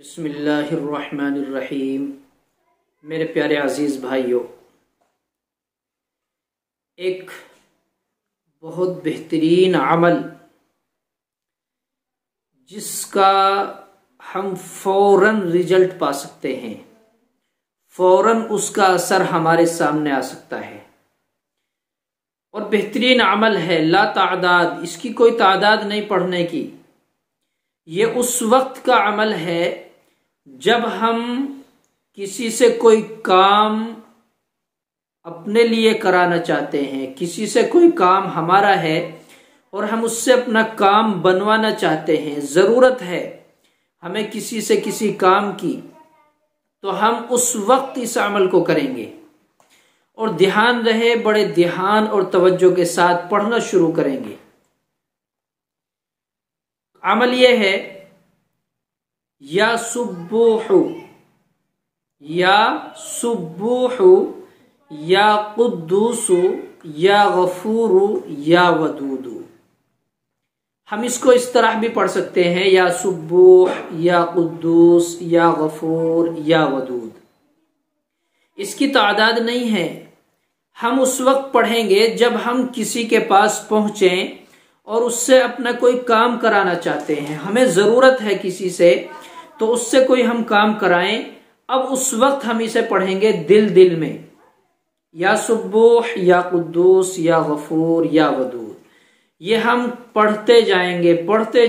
बिस्मिल्लाहिर्रहमानिर्रहीम। मेरे प्यारे अजीज़ भाइयों, एक बहुत बेहतरीन अमल जिसका हम फ़ौरन रिजल्ट पा सकते हैं, फ़ौरन उसका असर हमारे सामने आ सकता है और बेहतरीन अमल है ला तादाद, इसकी कोई तादाद नहीं पढ़ने की। ये उस वक्त का अमल है जब हम किसी से कोई काम अपने लिए कराना चाहते हैं, किसी से कोई काम हमारा है और हम उससे अपना काम बनवाना चाहते हैं, ज़रूरत है हमें किसी से किसी काम की, तो हम उस वक्त इस अमल को करेंगे। और ध्यान रहे, बड़े ध्यान और तवज्जो के साथ पढ़ना शुरू करेंगे। अमल यह है या सुब्बूहु, या सुब्बूहु, या कुद्दूसु, या गफूरु, या वदूदु। हम इसको इस तरह भी पढ़ सकते हैं, या सुब्बूह, या कुद्दूस, या गफूर, या वदूद। इसकी तादाद नहीं है। हम उस वक्त पढ़ेंगे जब हम किसी के पास पहुंचें और उससे अपना कोई काम कराना चाहते हैं, हमें जरूरत है किसी से, तो उससे कोई हम काम कराएं। अब उस वक्त हम इसे पढ़ेंगे दिल दिल में, या सुब्बूह, या कुद्दूस, या गफूर, या वदूद। ये हम पढ़ते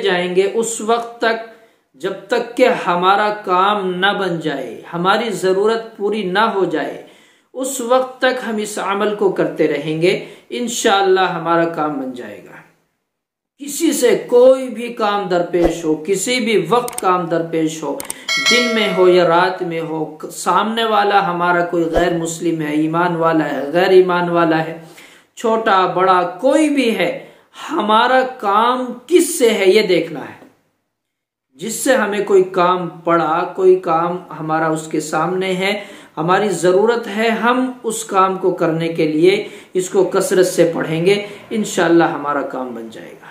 जाएंगे उस वक्त तक जब तक कि हमारा काम न बन जाए, हमारी जरूरत पूरी ना हो जाए। उस वक्त तक हम इस अमल को करते रहेंगे, इंशाअल्लाह हमारा काम बन जाएगा। किसी से कोई भी काम दरपेश हो, किसी भी वक्त काम दरपेश हो, दिन में हो या रात में हो, सामने वाला हमारा कोई गैर मुस्लिम है, ईमान वाला है, गैर ईमान वाला है, छोटा बड़ा कोई भी है, हमारा काम किससे है ये देखना है। जिससे हमें कोई काम पड़ा, कोई काम हमारा उसके सामने है, हमारी जरूरत है, हम उस काम को करने के लिए इसको कसरत से पढ़ेंगे, इंशाअल्लाह हमारा काम बन जाएगा।